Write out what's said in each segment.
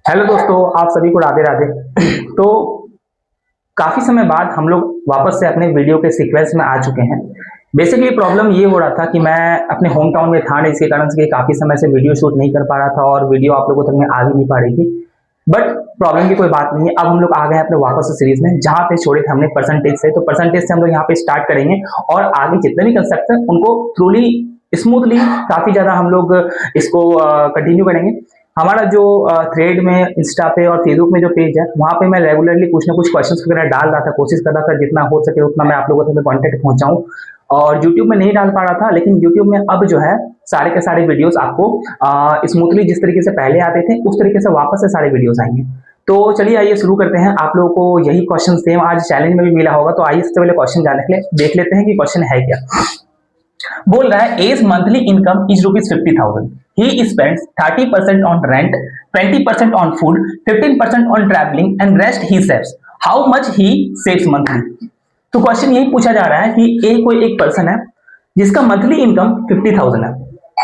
Hello दोस्तों, आप सभी को राधे राधे। तो काफ़ी समय बाद हम लोग वापस से अपने वीडियो के सीक्वेंस में आ चुके हैं। बेसिकली प्रॉब्लम ये हो रहा था कि मैं अपने होम टाउन में था नहीं, इसके कारण से काफ़ी समय से वीडियो शूट नहीं कर पा रहा था और वीडियो आप लोगों तक में आ भी नहीं पा रही थी। बट प्रॉब्लम की कोई बात नहीं है, अब हम लोग आ गए हैं अपने वापस से सीरीज में, जहाँ पे छोड़े थे हमने परसेंटेज से। तो परसेंटेज से हम लोग यहाँ पे स्टार्ट करेंगे और आगे जितने भी कंसेप्ट हैं उनको थ्रूली स्मूथली काफ़ी ज़्यादा हम लोग इसको कंटिन्यू करेंगे। हमारा जो थ्रेड में इंस्टा पे और फेसबुक में जो पेज है, वहाँ पे मैं रेगुलरली कुछ ना कुछ क्वेश्चंस वगैरह डाल रहा था, कोशिश कर रहा था जितना हो सके उतना मैं आप लोगों तक कॉन्टेक्ट पहुंचाऊं। और यूट्यूब में नहीं डाल पा रहा था, लेकिन यूट्यूब में अब जो है सारे के सारे वीडियोस आपको स्मूथली जिस तरीके से पहले आते थे उस तरीके से वापस से सारे वीडियोस आएंगे। तो चलिए आइए शुरू करते हैं। आप लोगों को यही क्वेश्चन सेम आज चैलेंज में भी मिला होगा, तो आइए सबसे पहले क्वेश्चन जानने के लिए देख लेते हैं कि क्वेश्चन है क्या। बोल रहा है as monthly income is ₹50,000. He spends 30% on rent, 20% on food, 15% on traveling and rest he saves. How much he saves monthly? तो क्वेश्चन यही पूछा जा रहा है कि कोई एक पर्सन है जिसका मंथली इनकम 50,000 है,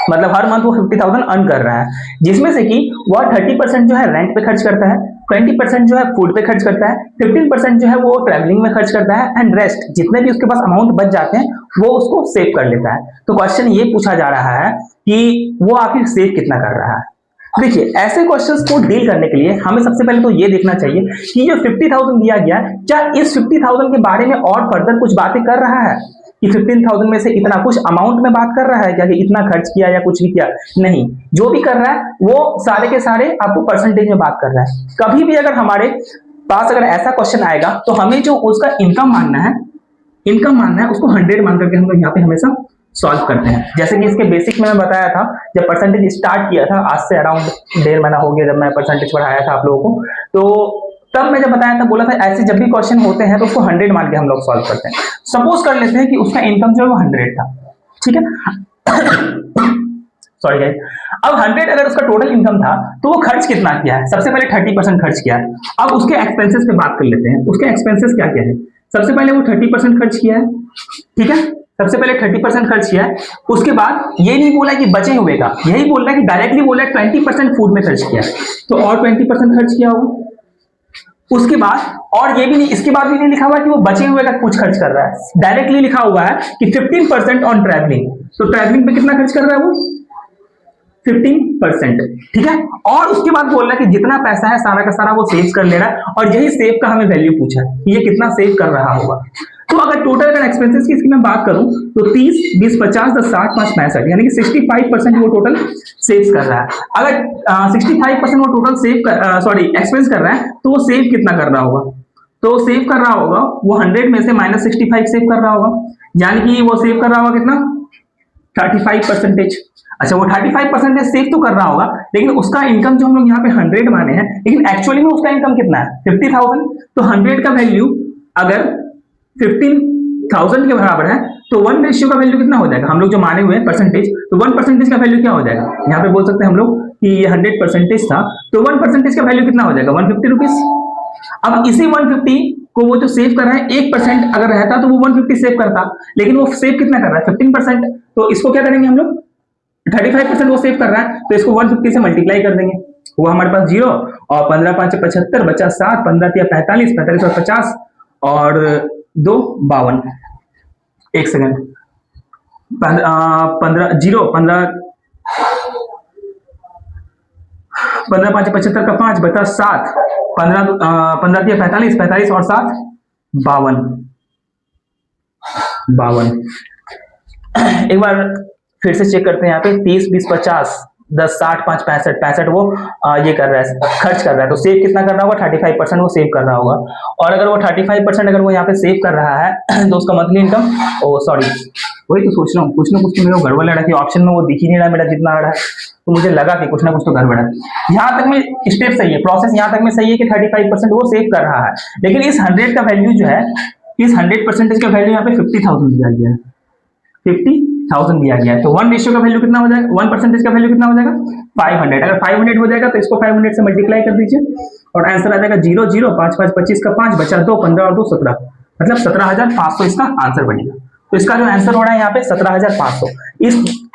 मतलब हर मंथ वो 50,000 अर्न कर रहा है, जिसमें से कि वह 30% जो है रेंट पे खर्च करता है, 20% जो है फूड पे खर्च करता है, 15% जो है वो ट्रैवलिंग में खर्च करता है एंड रेस्ट जितने भी उसके पास अमाउंट बच जाते हैं वो उसको सेव कर लेता है। तो क्वेश्चन ये पूछा जा रहा है कि वो आखिर सेव कितना कर रहा है। देखिए, ऐसे क्वेश्चंस को डील करने के लिए हमें सबसे पहले तो ये देखना चाहिए कि जो 50,000 दिया गया है, क्या इस 50,000 के बारे में और फर्दर कुछ बातें कर रहा है कि 15,000 में से इतना कुछ अमाउंट में बात कर रहा है क्या, कि इतना खर्च किया या कुछ भी किया? नहीं, जो भी कर रहा है वो सारे के सारे आपको परसेंटेज में बात कर रहा है। कभी भी अगर हमारे पास अगर ऐसा क्वेश्चन आएगा तो हमें जो उसका इनकम मानना है उसको 100 मान करके हम लोग यहाँ पे हमेशा सॉल्व करते हैं। जैसे कि इसके बेसिक में मैं बताया था, जब परसेंटेज स्टार्ट किया था, आज से अराउंड 1.5 महीना हो गया जब मैं परसेंटेज पढ़ाया था आप लोगों को, तो तब मैं जब बताया था, बोला था ऐसे जब भी क्वेश्चन होते हैं तो उसको 100 मान के हम लोग सॉल्व करते हैं। सपोज कर लेते हैं कि उसका इनकम जो है वो 100 था, ठीक है। सॉरी गाइस, अब 100 अगर उसका टोटल इनकम था तो वो खर्च कितना किया है? सबसे पहले 30% खर्च किया है। अब उसके एक्सपेंसेस पे बात कर लेते हैं, उसके एक्सपेंसेस क्या क्या है। सबसे पहले वो 30% खर्च किया है, ठीक है, सबसे पहले 30% खर्च किया है। उसके बाद ये नहीं बोला कि बचे हुए का, यही बोल रहा है कि डायरेक्टली बोला है 20% फूड में खर्च किया, तो और 20% खर्च किया होगा। उसके बाद और ये भी नहीं, इसके बाद भी नहीं लिखा हुआ कि वो बचे हुए का कुछ खर्च कर रहा है, डायरेक्टली लिखा हुआ है कि 15% ऑन ट्रैवलिंग। तो ट्रैवलिंग पे कितना खर्च कर रहा है वो? 15%, ठीक है। और उसके बाद बोल रहा है कि जितना पैसा है सारा का सारा वो सेव कर ले रहा है, और यही सेव का हमें वैल्यू पूछा है कि ये कितना सेव कर रहा होगा। तो अगर टोटल अगर एक्सपेंसेस की इसकी मैं बात करूं तो 30, 20, 50, 10, 60, 5, 65, यानी कि 65% वो टोटल सेव कर रहा है। अगर 65% वो टोटल एक्सपेंस कर रहा है तो वो सेव कितना कर रहा होगा? तो सेव कर रहा होगा वो 100 में से -65 सेव कर रहा होगा, यानी कि वो सेव कर रहा होगा कितना? 35%। अच्छा, वो 35% सेव तो कर रहा होगा, लेकिन उसका इनकम जो हम लोग यहाँ पे 100 माने हैं, लेकिन एक्चुअली में उसका इनकम कितना है? 50,000। तो 100 का वैल्यू अगर 15,000 के बराबर है तो 1 रेशियो का वैल्यू कितना हो जाएगा? हम लोग जो माने हुए हैं परसेंटेज, तो 1% का वैल्यू क्या हो जाएगा? यहाँ पे बोल सकते हैं हम लोग कि ये 100% था, तो 1% का वैल्यू कितना हो जाएगा? 150 रुपीज। अब इसी 150 को वो जो सेव कर रहा है, 1% अगर रहता तो वो 150 सेव करता, लेकिन वो सेव कितना कर रहा है? 15%। तो इसको क्या करेंगे हम लोग? 35% वो सेव कर रहा है तो इसको 150 से मल्टीप्लाई कर देंगे, वो हमारे पास 0 और 15 5 75 बचा 7, 15 3 45, 45 और 50 और 2 52। एक सेकंड, 15 0 15 5 75 का 5 बता 7, 15 15 3 45, 45 और 7 52। एक बार फिर से चेक करते हैं, यहाँ पे 30, 20, 50, 10, 60, 5, 65 वो ये कर रहा है, खर्च कर रहा है, तो सेव कितना कर रहा होगा? 35% वो सेव कर रहा होगा। और अगर वो 35% अगर वो यहाँ पे सेव कर रहा है तो उसका मंथली इनकम, सॉरी वही तो सोच रहा हूँ, कुछ ना कुछ तो मेरे को गड़बड़ लग रहा है कि ऑप्शन में वो दिख ही नहीं रहा मेरा जितना आ रहा है, तो मुझे लगा कि कुछ ना कुछ तो गड़बड़ है। यहाँ तक में स्टेप सही है, प्रोसेस यहाँ तक में सही है कि 35% वो सेव कर रहा है, लेकिन इस 100 का वैल्यू जो है, इस 100% का वैल्यू यहाँ पे 50,000 दिया गया है, 50,000 दिया गया है। तो 1 रेशियो का वैल्यू कितना हो जाएगा? 1% का वैल्यू कितना हो जाएगा? 500। अगर 500 हो जाएगा तो इसको 500 से मल्टीप्लाई कर दीजिए और आंसर आ जाएगा 0 0 5 5 25 का 5 बचा 2, 15 और 2 17, मतलब 17,500 इसका आंसर बनेगा। तो इसका जो आंसर हो रहा है यहाँ पे 17,500।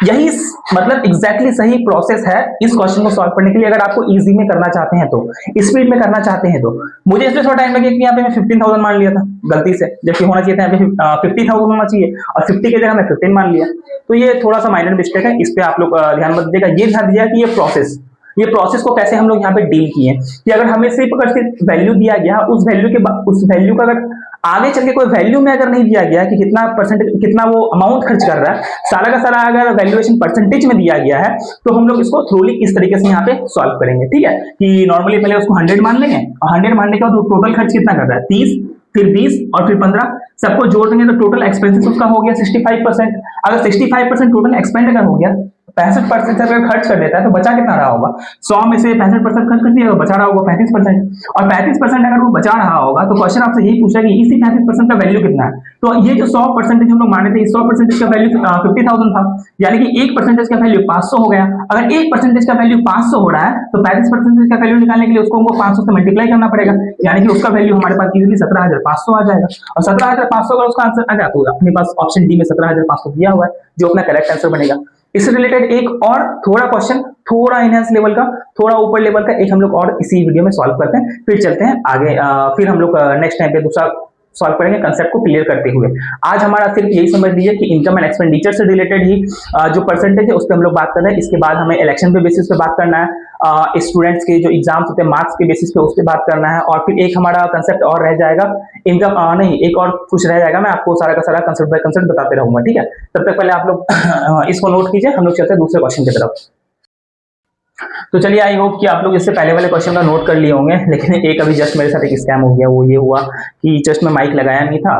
यही मतलब एग्जैक्टली सही प्रोसेस है इस क्वेश्चन को सॉल्व करने के लिए, अगर आपको इजी में करना चाहते हैं तो, स्पीड में करना चाहते हैं तो। मुझे इसलिए थोड़ा टाइम लगे कि यहाँ पे मैं 15,000 मान लिया था गलती से, जबकि होना चाहिए था यहाँ पे 50,000 होना चाहिए, और 50 की जगह मैं 15 मान लिया। तो ये थोड़ा सा माइनर मिस्टेक है, इस पे आप लोग ध्यान मत दीजिएगा। ये ध्यान दीजिएगा कि ये प्रोसेस को कैसे हम लोग यहाँ पे डील किए, कि अगर हमें सिर्फ वैल्यू दिया गया, उस वैल्यू का अगर आगे चल के कोई वैल्यू में अगर नहीं दिया गया कि कितना परसेंटेज, कितना वो अमाउंट खर्च कर रहा है, सारा का सारा अगर वैल्यूएशन परसेंटेज में दिया गया है, तो हम लोग इसको थ्रोली इस तरीके से यहाँ पे सॉल्व करेंगे। ठीक है, कि नॉर्मली पहले उसको 100 मान लेंगे, और 100 मानने के बाद टोटल खर्च कितना कर रहा है 30, फिर 20 और फिर 15, सबको जोड़ देंगे तो टोटल एक्सपेंसेस उसका हो गया 65%। अगर 65% टोटल एक्सपेंड अगर हो गया, 65% अगर खर्च कर देता है तो बचा कितना रहा होगा, 100 में से 65% खर्च कर दिया तो बचा रहा होगा 35%, और 35% अगर वो बचा रहा होगा तो क्वेश्चन आपसे यही पूछा कि इसी 35% का वैल्यू कितना है। तो ये जो 100% हम लोग माने थे, 100% का वैल्यू 50,000 था, यानी कि 1% का वैल्यू 500 हो गया। अगर 1% का वैल्यू 500 हो रहा है तो 35% का वैल्यू निकालने के लिए उसको हमको 500 से मल्टीप्लाई करना पड़ेगा, यानी कि उसका वैल्यू हमारे पास इजीली 17,500 आ जाएगा। और 17,500 अगर उसका आंसर आ गया तो अपने पास ऑप्शन डी में 17,500 दिया हुआ है, जो अपना करेक्ट आंसर बनेगा। इससे रिलेटेड एक और थोड़ा क्वेश्चन, थोड़ा इनहेंस लेवल का, थोड़ा ऊपर लेवल का एक हम लोग और इसी वीडियो में सॉल्व करते हैं, फिर चलते हैं आगे। फिर हम लोग नेक्स्ट टाइम पे दूसरा सॉल्व करेंगे कंसेप्ट को क्लियर करते हुए। आज हमारा सिर्फ यही समझ लीजिए कि इनकम एंड एक्सपेंडिचर से रिलेटेड ही जो परसेंटेज है उस पर हम लोग बात कर रहे हैं। इसके बाद हमें इलेक्शन के बेसिस पे बात करना है, स्टूडेंट्स के जो एग्जाम्स होते हैं मार्क्स के बेसिस पे उस पर बात करना है, और फिर एक हमारा कंसेप्ट और रह जाएगा इनकम, नहीं एक और कुछ रह जाएगा, मैं आपको सारा का सारा कंसेप्ट बाय कंसेप्ट बताते रहूंगा। ठीक है, तब तक पहले आप लोग इसको नोट कीजिए, हम लोग चलते हैं दूसरे क्वेश्चन की तरफ। तो चलिए, आई होप कि आप लोग इससे पहले वाले क्वेश्चन का नोट कर लिए होंगे, लेकिन एक अभी जस्ट मेरे साथ एक स्कैम हो गया। वो ये हुआ कि जस्ट मैं माइक लगाया नहीं था,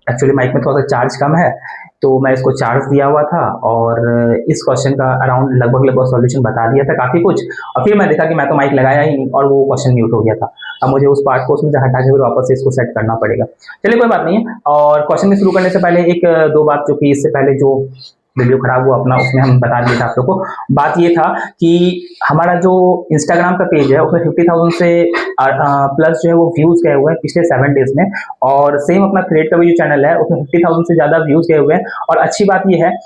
एक्चुअली माइक में थोड़ा सा चार्ज कम है, तो मैं इसको चार्ज दिया हुआ था और इस क्वेश्चन का अराउंड लगभग सॉल्यूशन बता दिया था काफी कुछ, और फिर मैं देखा कि मैं तो माइक लगाया ही नहीं और वो क्वेश्चन म्यूट हो गया था। अब मुझे उस पार्ट को उसमें से हटा के फिर वापस से इसको सेट करना पड़ेगा। चलिए कोई बात नहीं है। और क्वेश्चन में शुरू करने से पहले एक दो बात, जो कि इससे पहले जो वीडियो खराब हुआ अपना, उसमें हम बता दिए थे आप लोग को। बात ये था कि हमारा जो इंस्टाग्राम का पेज है उसमें 50,000 से प्लस जो है वो व्यूज गए हुए हैं पिछले 7 डेज में, और सेम अपना क्रिएट का भी जो चैनल है उसमें 50,000 से ज्यादा व्यूज गए हुए हैं। और अच्छी बात ये है,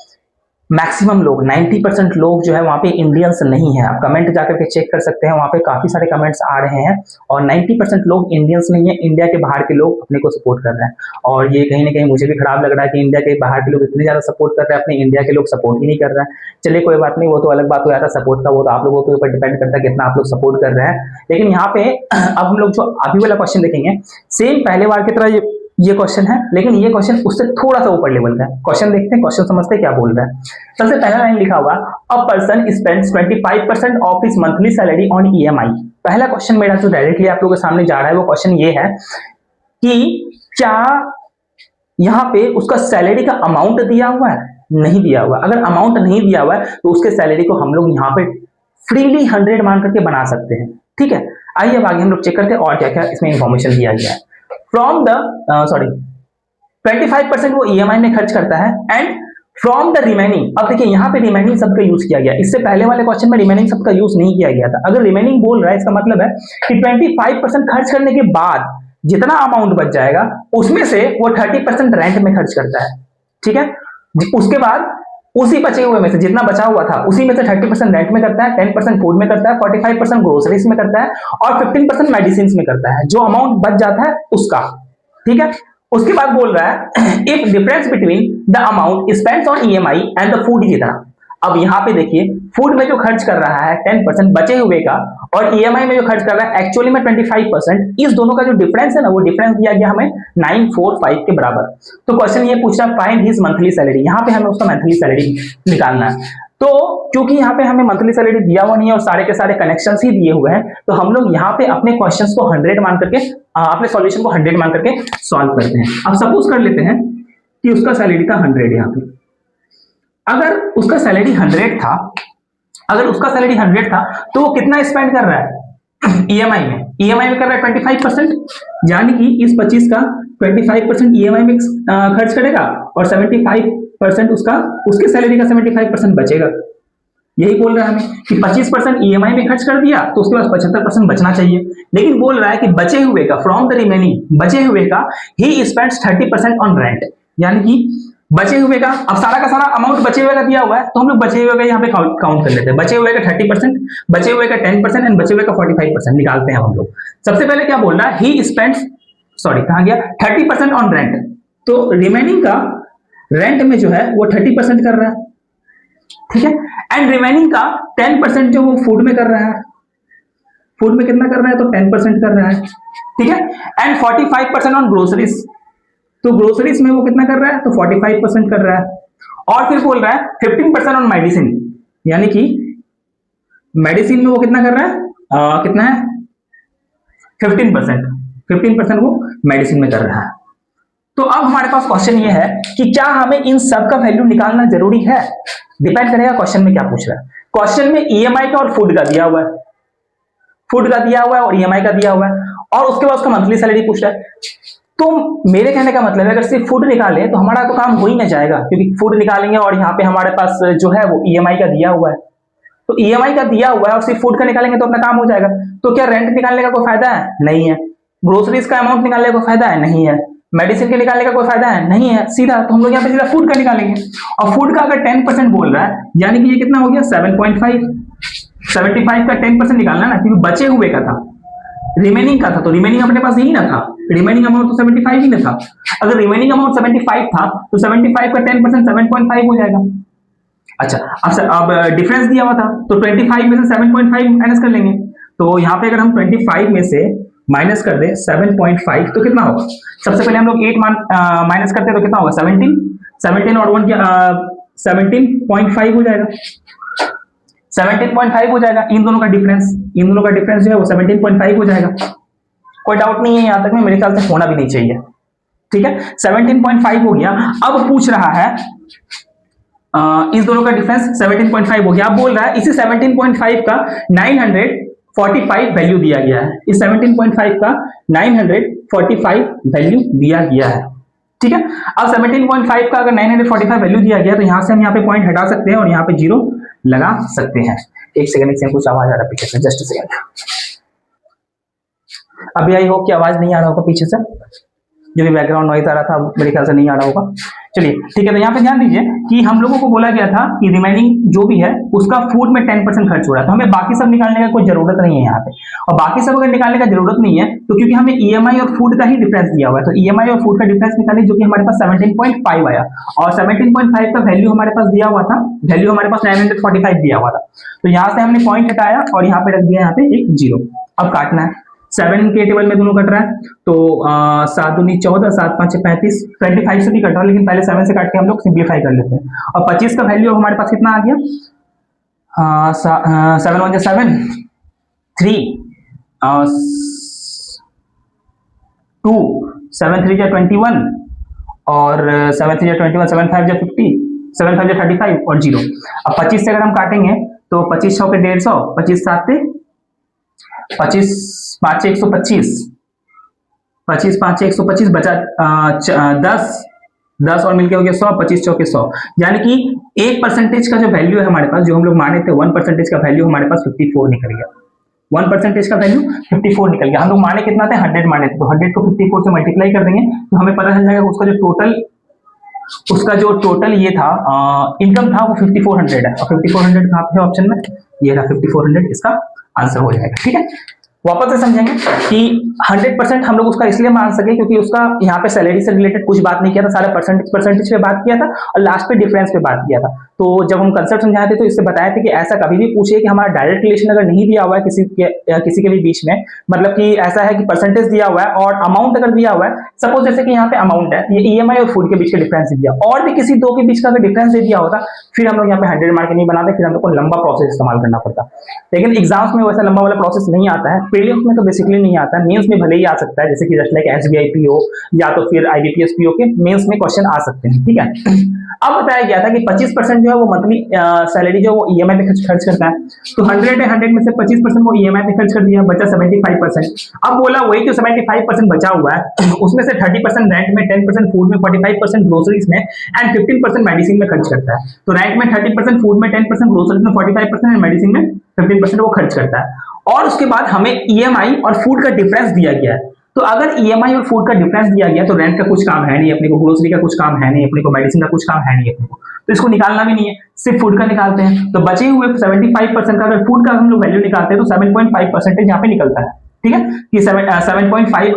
मैक्सिमम लोग 90% लोग जो है वहाँ पे इंडियंस नहीं है। आप कमेंट जाकर के चेक कर सकते हैं, वहाँ पे काफी सारे कमेंट्स आ रहे हैं, और 90% लोग इंडियंस नहीं है, इंडिया के बाहर के लोग अपने को सपोर्ट कर रहे हैं। और ये कहीं ना कहीं मुझे भी खराब लग रहा है कि इंडिया के बाहर के लोग इतने ज्यादा सपोर्ट कर रहे हैं, अपने इंडिया के लोग सपोर्ट ही नहीं कर रहे हैं। चलिए कोई बात नहीं, वो तो अलग बात हो जाता है सपोर्ट का, वो तो आप लोगों के ऊपर डिपेंड करता है कितना आप लोग सपोर्ट कर रहे हैं। लेकिन यहाँ पे अब हम लोग जो अभी वाला क्वेश्चन देखेंगे, सेम पहले बार की तरह ये क्वेश्चन है, लेकिन ये क्वेश्चन उससे थोड़ा सा ऊपर लेवल का है। क्वेश्चन देखते हैं, क्वेश्चन समझते हैं क्या बोल रहा है। सबसे पहला लाइन लिखा हुआ, a person spends 25% of his monthly salary on EMI. पहला क्वेश्चन मेरा जो डायरेक्टली आप लोगों के सामने जा रहा है वो क्वेश्चन ये है कि क्या यहाँ पे उसका सैलरी का अमाउंट दिया हुआ है, नहीं दिया हुआ। अगर अमाउंट नहीं दिया हुआ है तो उसके सैलरी को हम लोग यहाँ पे फ्रीली 100 मान करके बना सकते हैं। ठीक है, आइए अब आगे हम लोग चेक करते हैं और क्या क्या इसमें इंफॉर्मेशन दिया गया है। फ्रॉम द 25% वो ईएमआई में खर्च करता है, एंड फ्रॉम द रिमेनिंग। अब देखिए यहाँ पे रिमेनिंग शब्द का यूज किया गया, इससे पहले वाले क्वेश्चन में रिमेनिंग शब्द का यूज नहीं किया गया था। अगर रिमेनिंग बोल रहा है इसका मतलब है कि 25% खर्च करने के बाद जितना अमाउंट बच जाएगा उसमें से वो 30% रेंट में खर्च करता है। ठीक है, उसके बाद उसी बचे हुए में से जितना बचा हुआ था उसी में से 30% रेंट में करता है, 10% फूड में करता है, 45% ग्रोसरीज में करता है, और 15% मेडिसिन में करता है, जो अमाउंट बच जाता है उसका। ठीक है, उसके बाद बोल रहा है if difference between the amount spends on EMI and the food is इतना। अब यहाँ पे देखिए, फूड में जो खर्च कर रहा है 10% बचे हुए का, और ईएमआई में जो खर्च कर रहा है एक्चुअली में 25%, इस दोनों का जो डिफरेंस है ना, वो डिफरेंस दिया गया हमें 945 के बराबर। तो क्वेश्चन ये पूछ रहा है फाइंड हिज मंथली सैलरी, यहाँ पे हमें उसका मंथली सैलरी निकालना है। तो क्योंकि यहाँ पे हमें मंथली सैलरी दिया हुआ नहीं है और सारे के सारे कनेक्शंस ही दिए हुए हैं, तो हम लोग यहाँ पे अपने क्वेश्चंस को 100 मान करके, अपने सॉल्यूशन को 100 मान करके सॉल्व करते हैं। अब सपोज कर लेते हैं कि उसका सैलरी था 100 यहाँ पे। अगर उसका सैलरी 100 था, अगर उसका सैलरी 100 था तो वो कितना स्पेंड कर रहा है ईएमआई में? ईएमआई में कर रहा है 25%, यानी कि इस 25 का 25% ईएमआई में खर्च करेगा, और 75% उसके सैलरी का 75% बचेगा। यही बोल रहा है हमें कि 25% ईएमआई में खर्च कर दिया तो उसके पास 75% बचना चाहिए। लेकिन बोल रहा है कि बचे हुए का, फ्रॉम द रिमेनिंग, बचे हुए का ही स्पेंड्स 30% ऑन रेंट, यानी कि बचे हुए का, अब सारा का सारा अमाउंट बचे हुए का दिया हुआ है तो हम लोग बचे हुए का यहाँ पे काउंट कर लेते हैं। बचे हुए का 30%, बचे हुए का 10% एंड बचे हुए का 45% निकालते हैं हम लोग। सबसे पहले क्या बोल रहा है, ही स्पेंड्स, सॉरी कहां गया, 30% ऑन रेंट। तो रिमेनिंग का रेंट में जो है वो 30% कर रहा है, ठीक है। एंड रिमेनिंग का 10% जो वो फूड में कर रहा है, फूड में कितना कर रहा है, तो 10% कर रहा है, ठीक है। एंड 45% ऑन ग्रोसरीज, तो ग्रोसरीज में वो कितना कर रहा है, तो 45% कर रहा है। और फिर बोल रहा है 15% ऑन मेडिसिन, यानी कि मेडिसिन में वो कितना कर रहा है, कितना है 15% वो मेडिसिन में कर रहा है। तो अब हमारे पास क्वेश्चन ये है कि क्या हमें इन सब का वैल्यू निकालना जरूरी है, डिपेंड करेगा क्वेश्चन में क्या पूछ रहा है। क्वेश्चन में ईएमआई का और फूड का दिया हुआ है, फूड का दिया हुआ है और ईएमआई का दिया हुआ है, और उसके बाद उसका मंथली सैलरी पूछ रहा है। तो मेरे कहने का मतलब है अगर सिर्फ फूड निकाले तो हमारा तो काम हो ही ना जाएगा, क्योंकि फूड निकालेंगे और यहाँ पे हमारे पास जो है वो ईएमआई का दिया हुआ है, तो ईएमआई का दिया हुआ है और सिर्फ फूड का निकालेंगे तो अपना काम हो जाएगा। तो क्या रेंट निकालने का कोई फायदा है, नहीं है। ग्रोसरीज का अमाउंट निकालने का कोई फायदा है, नहीं है। मेडिसिन के निकालने का कोई फायदा है, नहीं है। सीधा तो हम लोग यहाँ पे सीधा फूड का निकालेंगे, और फूड का अगर 10% बोल रहा है यानी कि ये कितना हो गया 7.5, 75 का 10% निकालना ना, क्योंकि बचे हुए का था, रिमेनिंग का था, तो रिमेनिंग अपने पास यही ना था, रिमेनिंग अमाउंट तो 75 ही ना था। अगर रिमेनिंग अमाउंट 75 था तो 75 का 10% 7.5 हो जाएगा। अच्छा अब डिफरेंस दिया हुआ था तो 25 में से 7.5 माइनस कर लेंगे, तो यहाँ पे अगर हम 25 में से माइनस कर दे 7.5 तो कितना होगा। सबसे पहले हम लोग 8 माइनस करते हैं तो कितना होगा 17 और 1 17.5 हो जाएगा, 17.5 हो जाएगा। इन दोनों का डिफरेंस जो है वो 17.5 हो जाएगा। कोई डाउट नहीं है यहाँ तक में, मेरे ख्याल से होना भी नहीं चाहिए, ठीक है। 17.5 हो गया। अब पूछ रहा है इस दोनों का डिफरेंस 17.5 हो गया। अब बोल रहा है इसी 17.5 का 945 वैल्यू दिया गया है, इस 17.5 का 945 वैल्यू दिया गया है, ठीक है। अब 17.5 का अगर 945 वैल्यू दिया गया तो यहां से हम यहाँ पे पॉइंट हटा सकते हैं और यहाँ पे 0 लगा सकते हैं। एक सेकंड कुछ आवाज आ रहा है पीछे से, जस्ट सेकंड। अभी आई होप कि आवाज नहीं आ रहा होगा पीछे से, जो भी बैकग्राउंड नॉइज आ रहा था मेरे ख्याल से नहीं आ रहा होगा। चलिए ठीक है, तो यहाँ पे ध्यान दीजिए कि हम लोगों को बोला गया था कि रिमेनिंग जो भी है उसका फूड में 10% खर्च हो रहा है, तो हमें बाकी सब निकालने का कोई जरूरत नहीं है यहाँ पे। और बाकी सब अगर निकालने का जरूरत नहीं है तो क्योंकि हमें ईएमआई और फूड का ही डिफरेंस दिया हुआ है, तो ईएमआई और फूड का डिफरेंस निकालें जो कि हमारे पास 17.5 आया, और 17.5 का वैल्यू हमारे पास दिया हुआ था, वैल्यू हमारे पास 945 दिया हुआ था। तो यहाँ से हमने पॉइंट हटाया और यहाँ पे रख दिया यहाँ पे एक 0। अब काटना है, 7 के टेबल में दोनों कट रहा है, तो 7 दूनी 14, 7 5 35, 25 से भी कट रहा है, लेकिन पहले 7 से काट के हम लोग सिंप्लीफाई कर लेते हैं। और 25 का वैल्यू हमारे पास कितना आ गया, 7 1 7 3 2 7 3 21 और 7 3 21, 7 5 50, 7 5 35 और 0। अब 25 से अगर हम काटेंगे तो 25 6 के 150, 25 7 पे 25 5 125, 25 5 125 बचा 10 और मिलके हो गया 100, 25 चौके 100, यानी कि 1% का जो वैल्यू है हमारे पास, जो हम लोग माने थे 1% का वैल्यू हमारे पास 54 निकल गया। 1% का वैल्यू 54 निकल गया। हम लोग माने कितना थे, 100 माने थे, तो 100 को 54 से मल्टीप्लाई कर देंगे तो हमें पता चल जाएगा उसका जो टोटल ये था इनकम था वो 5400 है, और 5400 कहाँ पे है ऑप्शन में, ये रहा 5400 इसका आंसर हो जाएगा, ठीक है। वापस से समझेंगे कि 100% हम लोग उसका इसलिए मान सके क्योंकि उसका यहाँ पे सैलरी से रिलेटेड कुछ बात नहीं किया था, सारा परसेंटेज पे बात किया था और लास्ट पे डिफरेंस पे बात किया था। तो जब हम कंसेप्ट समझाए थे तो इससे बताया था कि ऐसा कभी भी पूछे कि हमारा डायरेक्ट रिलेशन अगर नहीं दिया हुआ है किसी के भी बीच में, मतलब कि ऐसा है कि परसेंटेज दिया हुआ है और अमाउंट अगर दिया हुआ है, सपोज जैसे कि यहाँ पे अमाउंट है, ये ईएमआई और फूड के बीच का डिफरेंस दिया, और भी किसी दो के बीच का अगर डिफरेंस दे दिया होता फिर हम लोग यहाँ पे 100 मार्क नहीं बनाते, फिर हम लोग को लंबा प्रोसेस इस्तेमाल करना पड़ता। लेकिन एग्जाम्स में वैसा लंबा वाला प्रोसेस नहीं आता है, प्रीलिम्स में तो बेसिकली नहीं आता है, मेंस में भले ही आ सकता है, जैसे कि जस्ट लाइक एसबीआई पीओ या तो फिर आईबीपीएस पीओ के मेंस में क्वेश्चन आ सकते हैं, ठीक है। अब बताया गया था कि 25% जो है वो मंथली सैलरी जो वो ईएमआई पे खर्च करता है, तो 100 है, 100 में से 25% वो ईएमआई पे खर्च कर दिया, बचा 75%। अब बोला वही जो 75% बचा हुआ है उसमें से 30% रेंट में, 10% फूड में, 45% ग्रोसरीज में एंड 15% मेडिसिन में खर्च करता है। तो रेंट में 30%, फूड में 10%, ग्रोसरीज में 45% एंड मेडिसिन में 15% वो खर्च करता है। और उसके बाद हमें ईएमआई और फूड का डिफरेंस दिया गया है, तो अगर ईएमआई और फूड का डिफरेंस दिया गया तो रेंट का कुछ काम है नहीं अपने को, ग्रोसरी का कुछ काम है नहीं अपने को, मेडिसिन का कुछ काम है नहीं अपने को, तो इसको निकालना भी नहीं है, सिर्फ फूड का निकालते हैं। तो बचे हुए 75% का अगर फूड का हम लोग वैल्यू निकालते हैं तो 7.5% यहाँ पे निकलता है। ठीक है, कि 7.5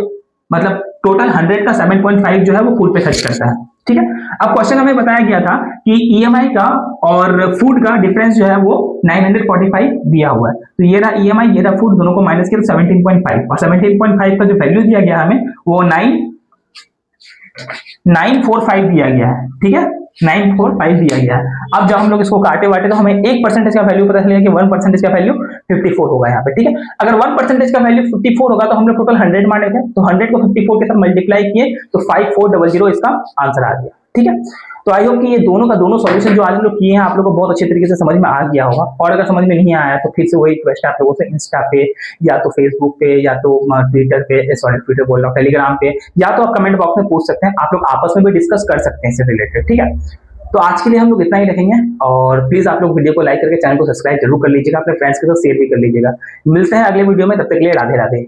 मतलब टोटल 100 का 7.5 जो है वो फूड पे खर्च करता है। ठीक है, अब क्वेश्चन हमें बताया गया था कि ईएमआई का और फूड का डिफरेंस जो है वो 945 दिया हुआ है। तो ये रहा ईएमआई, ये रहा फूड, दोनों को माइनस किया तो 17.5, और 17.5 का जो वैल्यू दिया गया हमें वो 945 दिया गया है। ठीक है, 945 दिया गया है। अब जब हम लोग इसको काटे वाटे तो हमें 1% का वैल्यू पता चलेगा कि 1% का वैल्यू 54 होगा यहाँ पे। ठीक है, अगर 1% का वैल्यू 54 होगा तो हम लोग टोटल 100 माने थे, तो 100 को 54 के साथ मल्टीप्लाई किए तो 5400 इसका आंसर आ गया। ठीक है, तो आई होप कि ये दोनों का दोनों सॉल्यूशन जो आज हम लोग किए हैं आप लोगों को बहुत अच्छे तरीके से समझ में आ गया होगा। और अगर समझ में नहीं आया तो फिर से वही रिक्वेस्ट है आप लोगों से, इंस्टा पे या तो फेसबुक पे या तो ट्विटर पे, सॉरी ट्विटर बोल रहा हूँ, टेलीग्राम पे, या तो आप कमेंट बॉक्स में पूछ सकते हैं, आप लोग आपस में भी डिस्कस कर सकते हैं इससे रिलेटेड। ठीक है, तो आज के लिए हम लोग इतना ही रखेंगे, और प्लीज आप लोग वीडियो को लाइक करके चैनल को सब्सक्राइब जरूर कर लीजिएगा, अपने फ्रेंड्स के साथ शेयर भी कर लीजिएगा। मिलते हैं अगले वीडियो में, तब तक के लिए राधे राधे।